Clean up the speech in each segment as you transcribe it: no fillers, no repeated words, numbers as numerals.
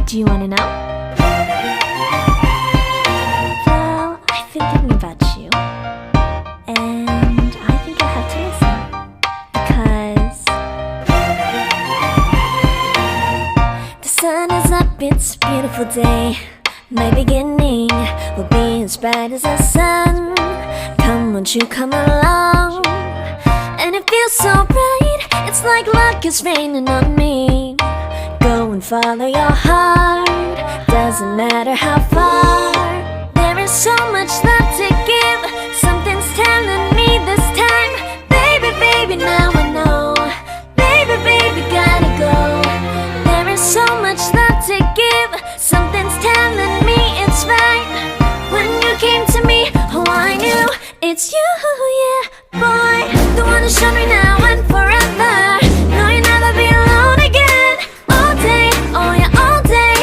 Do you want to know? Well, I've been thinking about you, and I think you'll have to listen, because the sun is up, it's a beautiful day. My beginning will be as bright as the sun. Come, won't you come along? And it feels so bright, it's like luck is raining on me. Go and follow your heart, doesn't matter how far. There is so much love to give, something's telling me this time. Baby, baby, now I know. Baby, baby, gotta go. There is so much love to give, something's telling me it's right. When you came to me, oh I knew it's you, yeah, boy. The one who showed me now and forever. No, you'll never be alone again. All day, oh yeah, all day.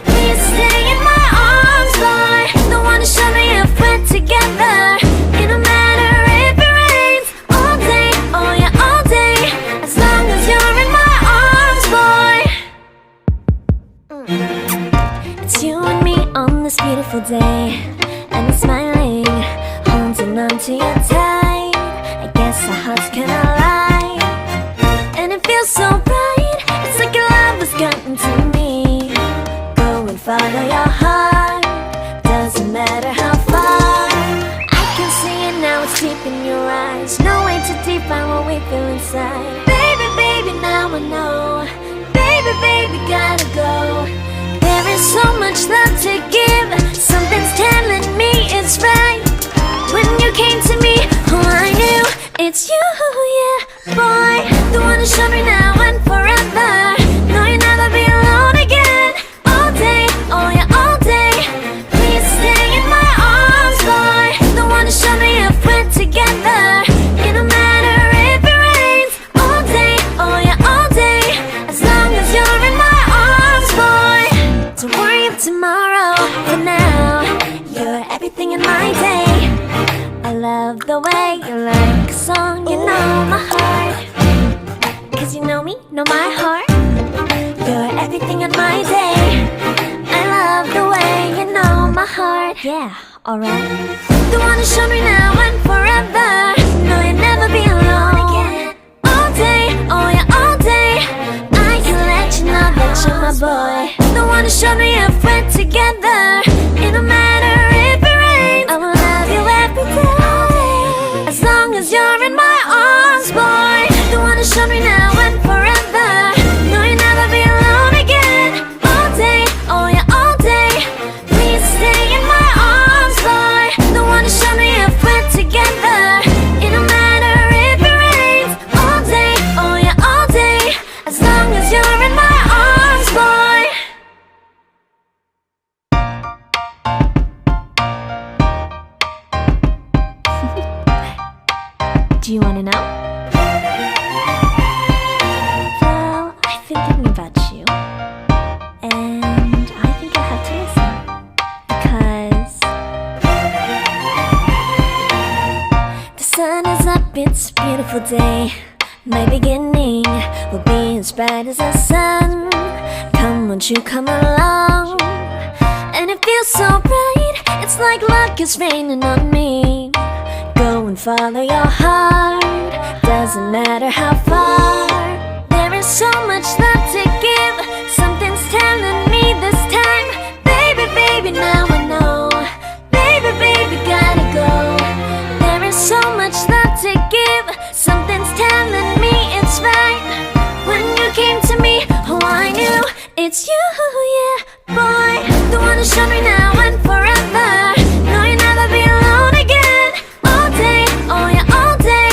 Please stay in my arms, boy. The one who showed me if we're together. It don't matter if it rains. All day, oh yeah, all day. As long as you're in my arms, boy. It's you and me on this beautiful day, and I'm smiling, holding on to you tight. I guess our hearts cannot lie, and it feels so bright, it's like your love has gotten to me. Go and follow your heart, doesn't matter how far. I can see it now, it's deep in your eyes. No way to define what we feel inside. Baby, baby, now I know. Baby, baby, gotta go. There is so much love to give, something's telling me it's right. When you came to me, oh I knew it's you, yeah, boy. The one who showed me now and forever. No, you'll never be alone again. All day, oh yeah, all day. Please stay in my arms, boy. The one who showed me if we're together. It don't matter if it rains. All day, oh yeah, all day. As long as you're in my arms, boy. Don't worry of tomorrow, for now you're everything in my day. I love the way you like a song, you know my heart. Cause you know me, know my heart. You're everything in my day. I love the way you know my heart. Yeah, alright. The one who showed me now and forever. No, you'll never be alone again. All day, oh yeah, all day. I can let you know that you're my boy. The one who showed me if we're together. It don't matter if it rains. I will love you every day. As long as you're in my arms, boy. The one who showed me now and forever. No, you'll never be alone again. All day, oh yeah, all day. Please stay in my arms, boy. The one who showed me if we're together. It don't matter if it rains. All day, oh yeah, all day. As long as you're in my arms, boy. Do you want to know? Well, I've been thinking about you, and I think you'll have to listen, because the sun is up, it's a beautiful day. My beginning will be as bright as the sun. Come, won't you come along? And it feels so bright, it's like luck is raining on me. Go and follow your heart, doesn't matter how far. There is so much love to give, something's telling me this time. Baby, baby, now I know. Baby, baby, gotta go. There is so much love to give, something's telling me it's right. When you came to me, oh I knew it's you, yeah, boy. The one who showed me now and forever. No, you'll never be alone again. All day, oh yeah, all day.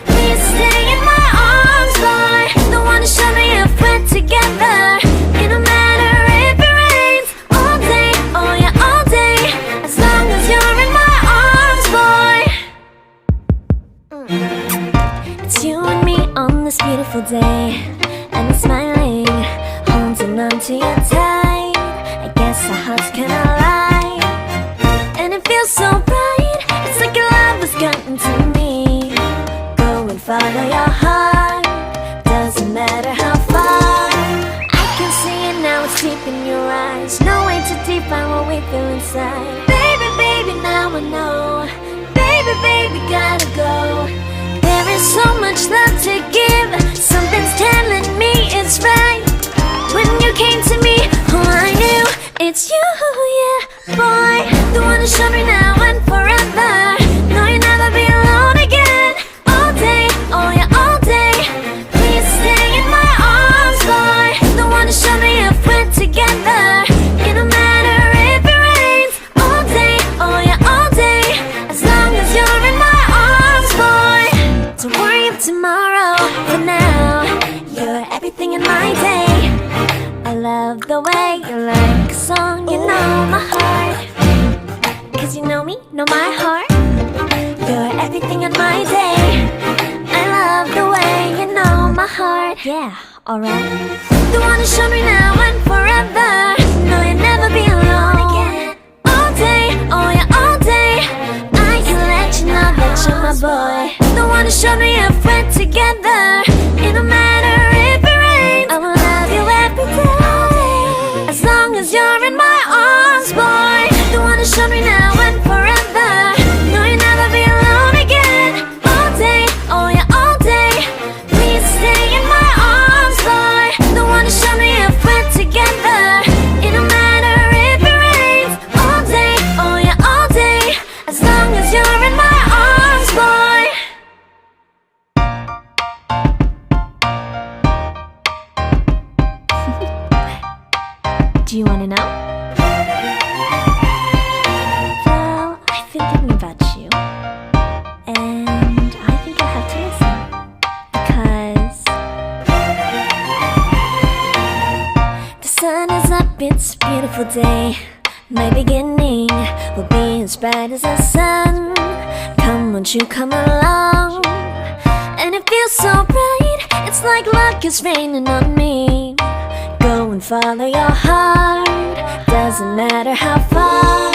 Please stay in my arms, boy. The one who showed me if we're together. It don't matter if it rains. All day, oh yeah, all day. As long as you're in my arms, boy. It's you and me on this beautiful day, and I'm smiling, holding on to you tight. I guess our hearts cannot lie, and it feels so bright, it's like your love has gotten to me. Go and follow your heart, doesn't matter how far. I can see it now, it's it's deep in your eyes. No way to define what we feel inside. Baby, baby, now I know. Baby, baby, gotta go. There is so much love to give. Something's telling me it's right. When you came to me, oh, I knew it's you, yeah, boy. The one who showed me now and forever. No, you'll never be alone again. All day, oh yeah, all day. Please stay in my arms, boy. The one who showed me if we're together. It don't matter if it rains. All day, oh yeah, all day. As long as you're in my arms, boy. Don't worry of tomorrow. For now, you're everything in my day. I love the way you like a song. You know my heart. Cause you know me, know my heart. You're everything in my day. I love the way you know my heart. Yeah, alright. The one who showed me now and forever. No, you'll never be alone again. All day, oh yeah, all day. I can let you know that you're my boy. The one who showed me if we're together. It don't matter if it rains. I will love you every day. As long as you're in my arms, boy. The one who showed me now and forever. No, you'll never be alone again. All day, oh yeah, all day. Please stay in my arms, boy. The one who showed me if we're together. It don't matter if it rains. All day, oh yeah, all day. As long as you're in my arms, boy. Do you wanna know? Well, I've been thinking about you, and I think I have to listen. Because the sun is up, it's a beautiful day. My beginning will be as bright as the sun. Come, won't you come along? And it feels so bright, it's like luck is raining on me. Go and follow your heart, doesn't matter how far.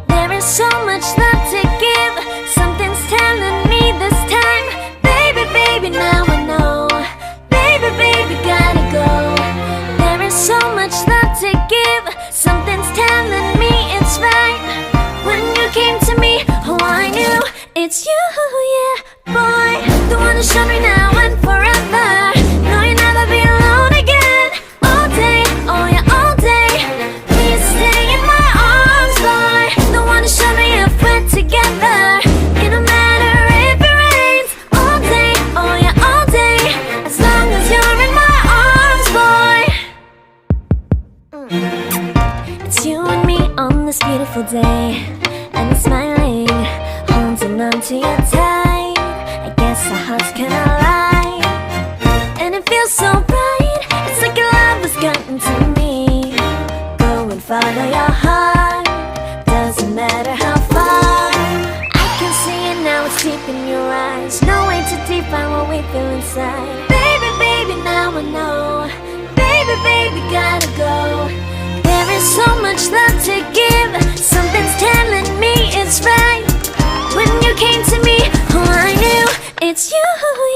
There is so much love to give. Something's telling me this time. Baby, baby, now I know. Baby, baby, gotta go. There is so much love to give. Something's telling me it's right. When you came to me, oh, I knew it's you, yeah, boy. The one who showed me now and forever. No, you'll never be alone again. All day, oh yeah, all day. Please stay in my arms, boy. The one who showed me if we're together. It don't matter if it rains. All day, oh yeah, all day. As long as you're in my arms, boy. It's you and me on this beautiful day. And I'm smiling, holding on to you tight. I guess our hearts cannot lie. And it feels so bright, it's like your love has gotten to me. Go and follow your heart, doesn't matter how far. I can see it now, it's deep in your eyes. No way to define what we feel inside. Baby, baby, now I know. Baby, baby, gotta go. There is so much love to give. Something's telling me it's right. When you came to me, oh, I knew it's you,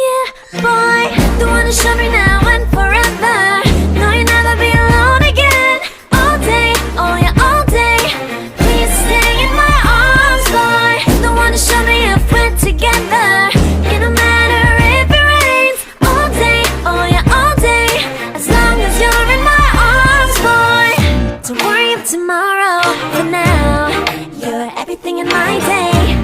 yeah, boy. The one who showed me now and forever. No, you'll never be alone again. All day, oh yeah, all day. Please stay in my arms, boy. The one who showed me if we're together. It don't matter if it rains. All day, oh yeah, all day. As long as you're in my arms, boy. Don't worry of tomorrow. For now, you're everything in my day.